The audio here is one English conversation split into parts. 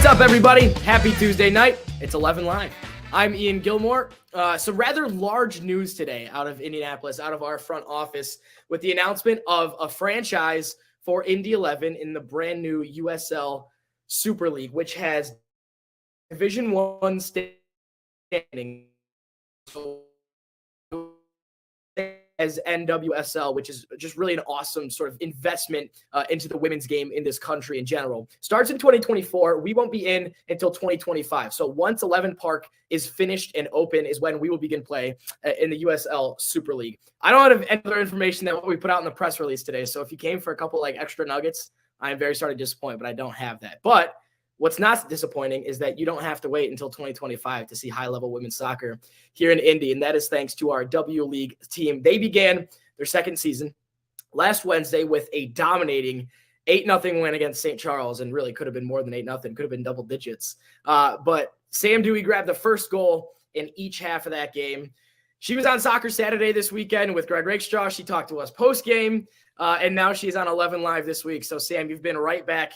up, everybody? Happy Tuesday night. It's 11 Live. I'm Ian Gilmour. Some rather large news today out of Indianapolis, out of our front office, with the announcement of a franchise for Indy 11 in the brand new USL Super League, which has Division I standing as NWSL, which is just really an awesome sort of investment into the women's game in this country in general. Starts in 2024. We won't be in until 2025. So once 11 Park is finished and open is when we will begin play in the USL Super League. I don't have any other information than what we put out in the press release today. So if you came for a couple like extra nuggets, I am very sorry to disappoint, but I don't have that. But what's not disappointing is that you don't have to wait until 2025 to see high-level women's soccer here in Indy, and that is thanks to our W League team. They began their second season last Wednesday with a dominating 8-0 win against St. Charles, and really could have been more than 8-0, could have been double digits. But Sam Dewey grabbed the first goal in each half of that game. She was on Soccer Saturday this weekend with Greg Rakestraw. She talked to us post-game, and now she's on 11 Live this week. So, Sam, you've been right back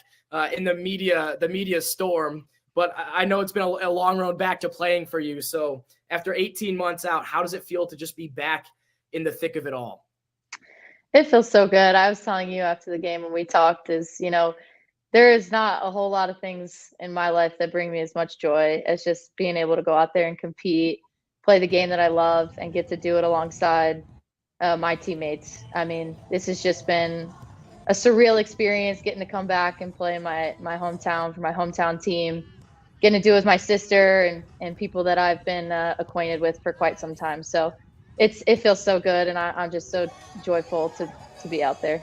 in the media storm, but I know it's been a long road back to playing for you. So after 18 months out, how does it feel to just be back in the thick of it all? It feels so good. I was telling you after the game when we talked there is not a whole lot of things in my life that bring me as much joy as just being able to go out there and compete, play the game that I love, and get to do it alongside my teammates. I mean, this has just been a surreal experience, getting to come back and play in my hometown for my hometown team, getting to do it with my sister and people that I've been acquainted with for quite some time. So it feels so good, and I'm just so joyful to be out there.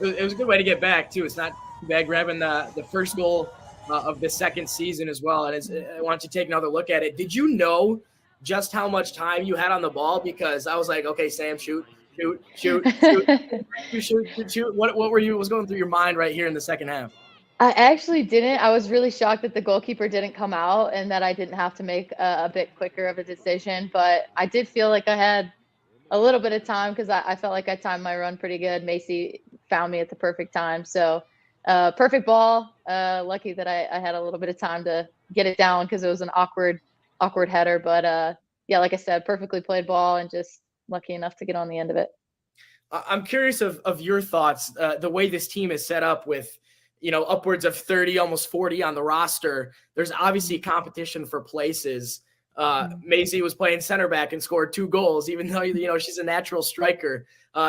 It was a good way to get back too. It's not too bad grabbing the first goal of the second season as well. And I want you to take another look at it. Did you know just how much time you had on the ball? Because I was like, okay, Sam, shoot. What was going through your mind right here in the second half? I actually didn't. I was really shocked that the goalkeeper didn't come out and that I didn't have to make a bit quicker of a decision. But I did feel like I had a little bit of time because I felt like I timed my run pretty good. Macy found me at the perfect time. So perfect ball. Lucky that I had a little bit of time to get it down because it was an awkward header. But yeah, like I said, perfectly played ball and just lucky enough to get on the end of it. I'm curious of your thoughts, the way this team is set up with, upwards of 30, almost 40 on the roster. There's obviously competition for places. Maisie was playing center back and scored 2 goals, even though, she's a natural striker.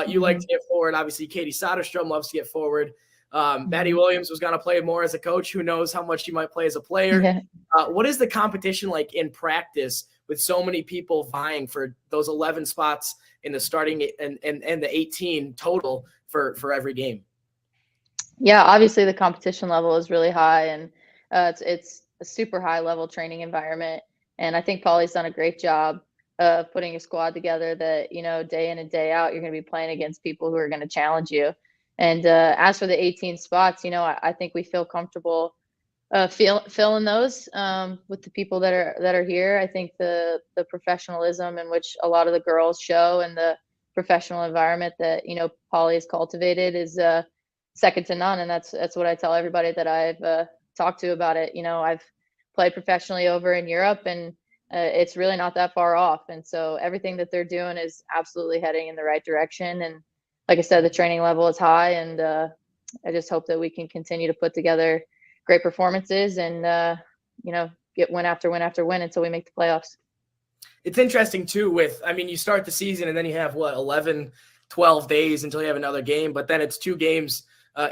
You like to get forward. Obviously, Katie Soderstrom loves to get forward. Maddie Williams was going to play more as a coach. Who knows how much she might play as a player? Yeah. What is the competition like in practice with so many people vying for those 11 spots in the starting and the 18 total for every game? Yeah, obviously the competition level is really high, and it's a super high level training environment. And I think Polly's done a great job of putting a squad together that, day in and day out, you're going to be playing against people who are going to challenge you. And as for the 18 spots, I think we feel comfortable filling those with the people that are here. I think the professionalism in which a lot of the girls show and the professional environment that Polly has cultivated is second to none. And that's what I tell everybody that I've talked to about it. I've played professionally over in Europe, and it's really not that far off. And so everything that they're doing is absolutely heading in the right direction. And like I said, the training level is high, and I just hope that we can continue to put together great performances and, get win after win after win until we make the playoffs. It's interesting too you start the season and then you have 11, 12 days until you have another game, but then it's 2 games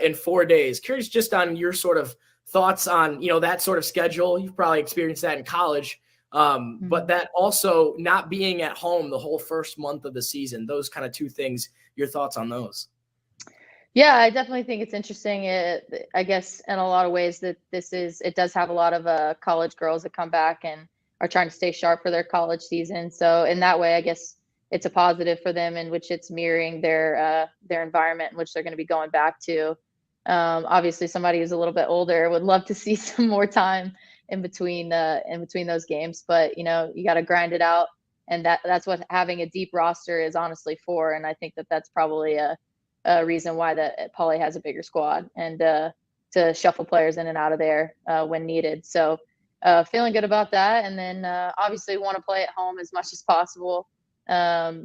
in 4 days. Curious just on your sort of thoughts on, that sort of schedule. You've probably experienced that in college, but that also not being at home the whole first month of the season, those kind of 2 things, your thoughts on those? Yeah, I definitely think it's interesting. I guess in a lot of ways that it does have a lot of college girls that come back and are trying to stay sharp for their college season. So in that way, I guess it's a positive for them, in which it's mirroring their environment in which they're going to be going back to. Obviously, somebody who's a little bit older would love to see some more time in between those games, but you got to grind it out, and that's what having a deep roster is honestly for. And I think that's probably a reason why that Polly has a bigger squad. And to shuffle players in and out of there when needed. So feeling good about that. And then obviously want to play at home as much as possible.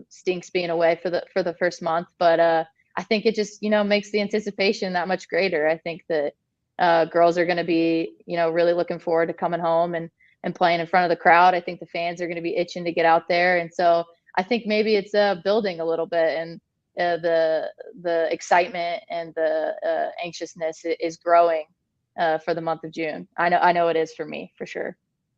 Stinks being away for the first month, but I think it just, makes the anticipation that much greater. I think that girls are going to be, really looking forward to coming home and playing in front of the crowd. I think the fans are going to be itching to get out there. And so I think maybe it's building a little bit, and the excitement and the anxiousness is growing for the month of June. I know it is for me, for sure.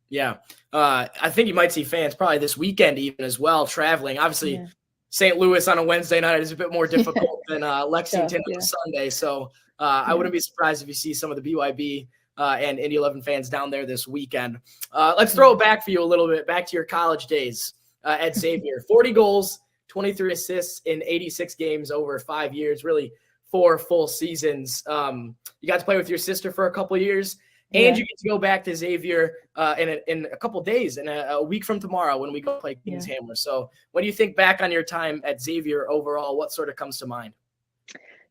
Yeah. I think you might see fans probably this weekend even as well, traveling. Obviously, St. Louis on a Wednesday night is a bit more difficult than Lexington on a Sunday. So I wouldn't be surprised if you see some of the BYB and Indy 11 fans down there this weekend. Let's throw it back for you a little bit, back to your college days at Xavier. 40 goals, 23 assists in 86 games over 5 years, really 4 full seasons. You got to play with your sister for a couple of years. And you get to go back to Xavier in a couple of days, in a week from tomorrow when we go play Kings Hammer. So when you think back on your time at Xavier overall, what sort of comes to mind?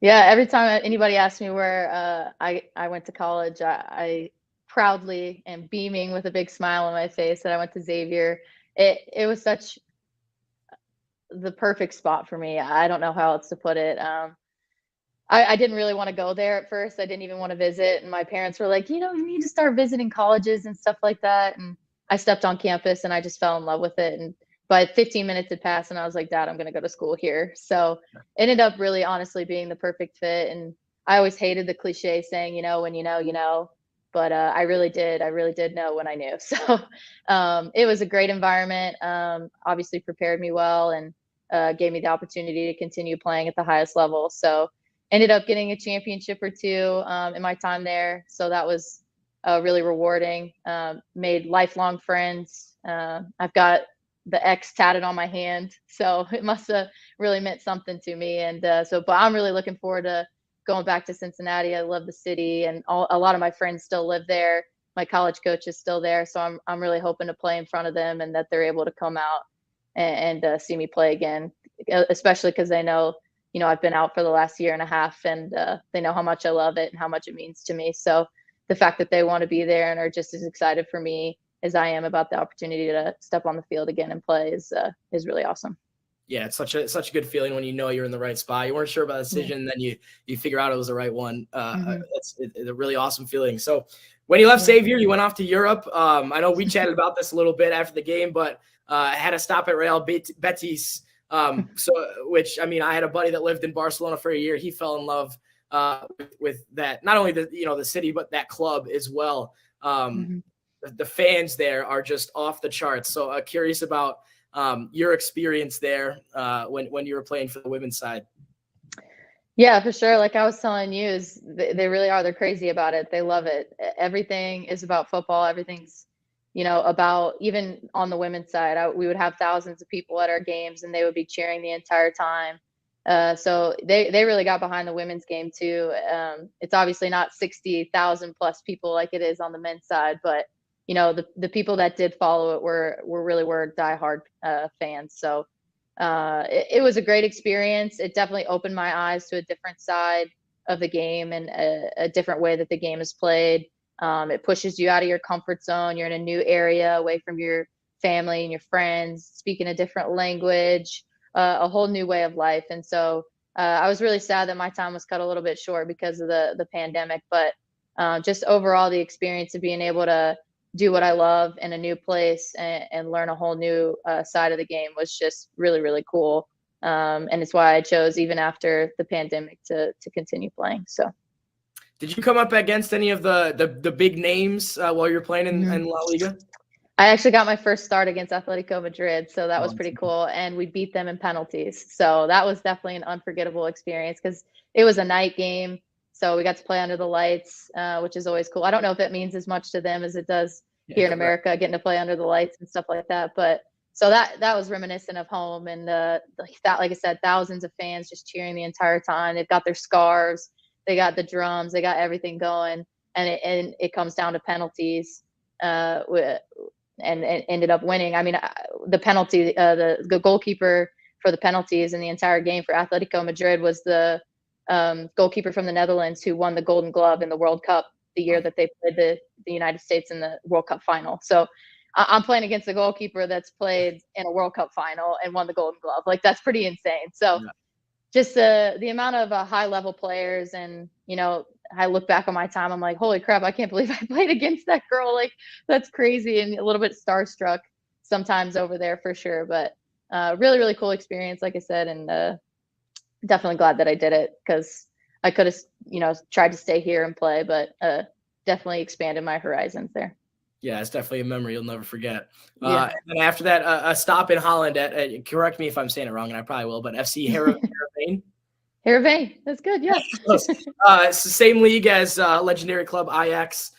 Yeah, every time anybody asks me where I went to college, I proudly and beaming with a big smile on my face that I went to Xavier. It was such the perfect spot for me. I don't know how else to put it. I didn't really want to go there at first. I didn't even want to visit. And my parents were like, you need to start visiting colleges and stuff like that. And I stepped on campus and I just fell in love with it. And but 15 minutes had passed and I was like, Dad, I'm going to go to school here. So it ended up really honestly being the perfect fit. And I always hated the cliche saying, when you know. But I really did know when I knew. So it was a great environment. Obviously prepared me well and gave me the opportunity to continue playing at the highest level. So ended up getting a championship or two in my time there. So that was really rewarding. Made lifelong friends. I've got the X tatted on my hand. So it must have really meant something to me. And but I'm really looking forward to going back to Cincinnati. I love the city, and a lot of my friends still live there. My college coach is still there. So I'm really hoping to play in front of them and that they're able to come out and see me play again, especially because they know, I've been out for the last year and a half, and they know how much I love it and how much it means to me. So the fact that they want to be there and are just as excited for me as I am about the opportunity to step on the field again and play is really awesome. Yeah, it's such a good feeling when you're in the right spot. You weren't sure about the decision, and then you figure out it was the right one. It's a really awesome feeling. So when you left Xavier, you went off to Europe. I know we chatted about this a little bit after the game, but I had a stop at Real Betis. Which I had a buddy that lived in Barcelona for a year. He fell in love with that, not only the city, but that club as well. The fans there are just off the charts. So curious about your experience there when you were playing for the women's side. Yeah, for sure. Like I was telling you, they really are. They're crazy about it. They love it. Everything is about football. Everything's about, even on the women's side, we would have thousands of people at our games and they would be cheering the entire time. So they really got behind the women's game too. It's obviously not 60,000 plus people like it is on the men's side, but the people that did follow it were diehard fans. So it was a great experience. It definitely opened my eyes to a different side of the game and a different way that the game is played. It pushes you out of your comfort zone. You're in a new area, away from your family and your friends, speaking a different language, a whole new way of life. And so I was really sad that my time was cut a little bit short because of the pandemic. But just overall, the experience of being able to do what I love in a new place and learn a whole new side of the game was just really, really cool. And it's why I chose, even after the pandemic, to continue playing. So. Did you come up against any of the big names while you're playing in La Liga? I actually got my first start against Atletico Madrid, so that was pretty cool. And we beat them in penalties. So that was definitely an unforgettable experience because it was a night game. So we got to play under the lights, which is always cool. I don't know if it means as much to them as it does here in America, getting to play under the lights and stuff like that. But so that was reminiscent of home. And like I said, thousands of fans just cheering the entire time. They've got their scarves. They got the drums, they got everything going, and it comes down to penalties, and ended up winning. The penalty, the goalkeeper for the penalties in the entire game for Atletico Madrid was the goalkeeper from the Netherlands who won the Golden Glove in the World Cup the year that they played the United States in the World Cup final. So I'm playing against a goalkeeper that's played in a World Cup final and won the Golden Glove. Like, that's pretty insane. So just the amount of high level players, and, you know, I look back on my time, I'm like, holy crap, I can't believe I played against that girl. Like, that's crazy, and a little bit starstruck sometimes over there for sure. But really, really cool experience, like I said, and definitely glad that I did it, because I could have, you know, tried to stay here and play, but definitely expanded my horizons there. Yeah, it's definitely a memory you'll never forget. Yeah. And then after that, a stop in Holland at, correct me if I'm saying it wrong, and I probably will, but FC Heerenveen. Heerenveen, that's good, yeah. It's the same league as legendary club Ajax.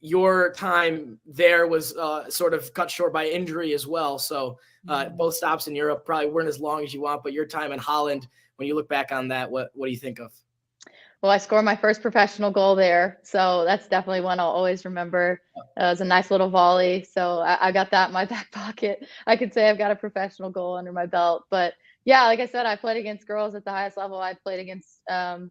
Your time there was sort of cut short by injury as well. So both stops in Europe probably weren't as long as you want, but your time in Holland, when you look back on that, what do you think of? Well, I scored my first professional goal there, so that's definitely one I'll always remember. It was a nice little volley, so I got that in my back pocket. I could say I've got a professional goal under my belt. But yeah, like I said, I played against girls at the highest level. I played against Shreda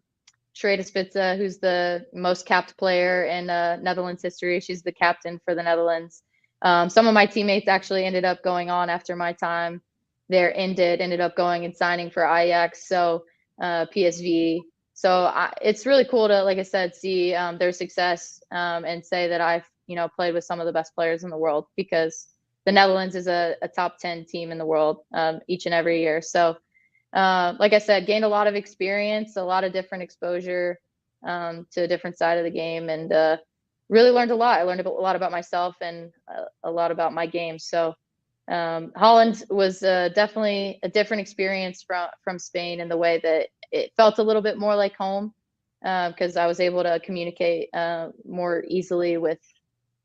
Spitza, who's the most capped player in Netherlands history. She's the captain for the Netherlands. Some of my teammates actually ended up going on after my time there ended up going and signing for Ajax, so PSV. So it's really cool to, like I said, see their success and say that I've, you know, played with some of the best players in the world, because the Netherlands is a top 10 team in the world each and every year. So like I said, gained a lot of experience, a lot of different exposure to a different side of the game, and really learned a lot. I learned a lot about myself and a lot about my game. So Holland was definitely a different experience from Spain, in the way that it felt a little bit more like home, because I was able to communicate more easily with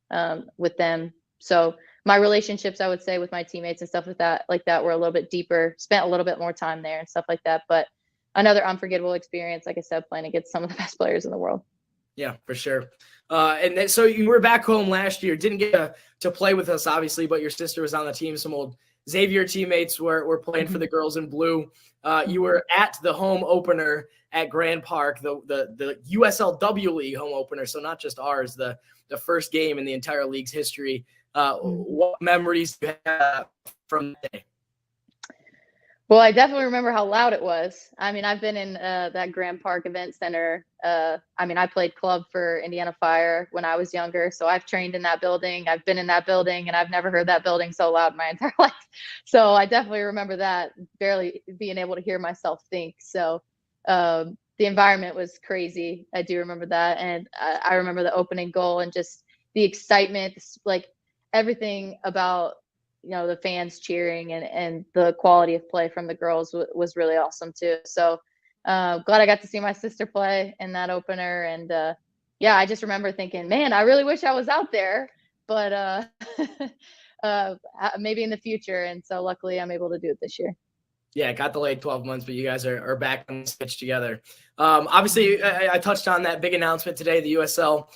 them. So my relationships, I would say, with my teammates and stuff like that were a little bit deeper, spent a little bit more time there and stuff like that. But another unforgettable experience, like I said, playing against some of the best players in the world. Yeah, for sure. And then, so you were back home last year, didn't get to play with us, obviously, but your sister was on the team. Some old Xavier teammates were playing for the girls in blue. You were at the home opener at Grand Park, the USLW League home opener, so not just ours, the first game in the entire league's history. What memories do you have from that day? Well, I definitely remember how loud it was. I mean, I've been in that Grand Park Event Center. I mean, I played club for Indiana Fire when I was younger, so I've trained in that building. I've been in that building, and I've never heard that building so loud in my entire life. So I definitely remember that, barely being able to hear myself think. So the environment was crazy. I do remember that, and I remember the opening goal and just the excitement, like everything about, you know, the fans cheering and the quality of play from the girls was really awesome too. So glad I got to see my sister play in that opener. And yeah, I just remember thinking, man, I really wish I was out there, but maybe in the future. And so luckily I'm able to do it this year. Yeah, got delayed 12 months, but you guys are back on the pitch together. Obviously, I touched on that big announcement today. The USL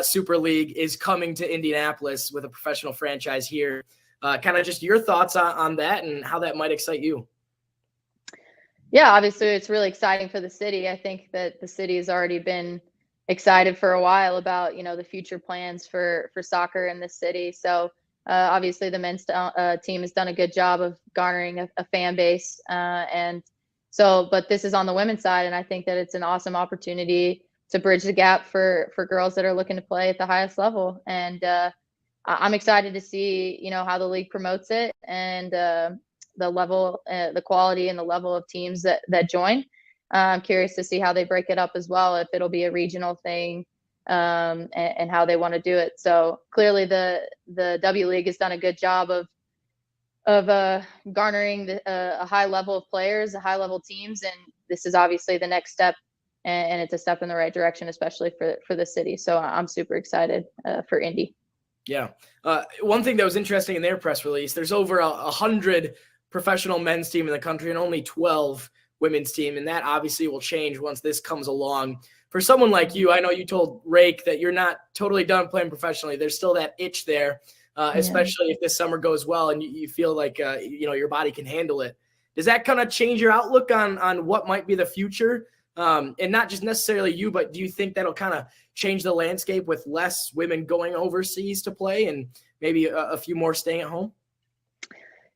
Super League is coming to Indianapolis with a professional franchise here. Kind of just your thoughts on that and how that might excite you. Yeah, obviously it's really exciting for the city. I think that the city has already been excited for a while about, you know, the future plans for soccer in this city. So obviously the men's team has done a good job of garnering a fan base. And so, but this is on the women's side. And I think that it's an awesome opportunity to bridge the gap for girls that are looking to play at the highest level. And I'm excited to see, you know, how the league promotes it, and the level, the quality and the level of teams that join. I'm curious to see how they break it up as well, if it'll be a regional thing, and how they want to do it. So clearly the W League has done a good job of garnering a high level of players, a high level teams. And this is obviously the next step, and it's a step in the right direction, especially for the city. So I'm super excited for Indy. Yeah. One thing that was interesting in their press release, there's over 100 professional men's team in the country and only 12 women's team. And that obviously will change once this comes along. For someone like you, I know you told Rake that you're not totally done playing professionally. There's still that itch there, especially if this summer goes well and you feel like, you know, your body can handle it. Does that kind of change your outlook on what might be the future And not just necessarily you, but do you think that'll kind of change the landscape with less women going overseas to play and maybe a few more staying at home?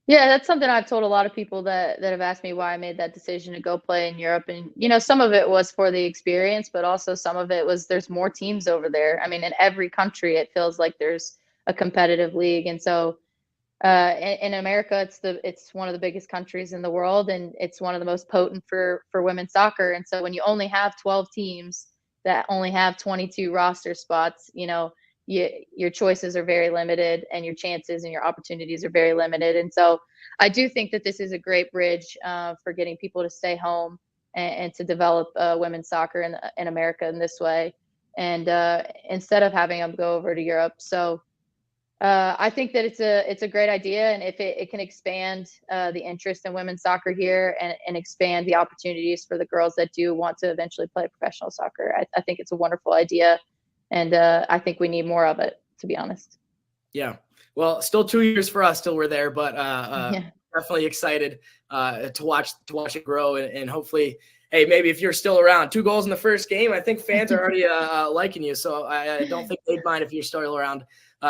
Yeah, that's something I've told a lot of people that have asked me why I made that decision to go play in Europe. And, some of it was for the experience, but also some of it was there's more teams over there. I mean, in every country, it feels like there's a competitive league. And so in America, it's one of the biggest countries in the world, and it's one of the most potent for women's soccer. And so when you only have 12 teams that only have 22 roster spots, your choices are very limited, and your chances and your opportunities are very limited. And so I do think that this is a great bridge for getting people to stay home and to develop women's soccer in America in this way, and instead of having them go over to Europe. So I think that it's a great idea, and if it can expand the interest in women's soccer here, and expand the opportunities for the girls that do want to eventually play professional soccer, I think it's a wonderful idea, and I think we need more of it, to be honest. Yeah. Well, still 2 years for us till we're there, but Yeah. definitely excited to watch it grow, and hopefully, hey, maybe if you're still around, 2 goals in the first game, I think fans are already liking you. So I don't think they'd mind if you're still around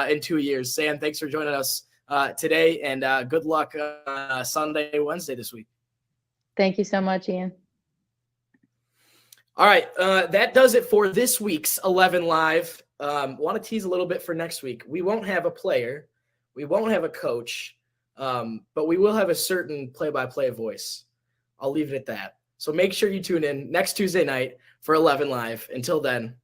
in 2 years. Sam, thanks for joining us today, and good luck Sunday, Wednesday this week. Thank you so much, Ian. All right, that does it for this week's 11 Live. Want to tease a little bit for next week. We won't have a player, we won't have a coach, but we will have a certain play-by-play voice. I'll leave it at that. So make sure you tune in next Tuesday night for 11 Live. Until then,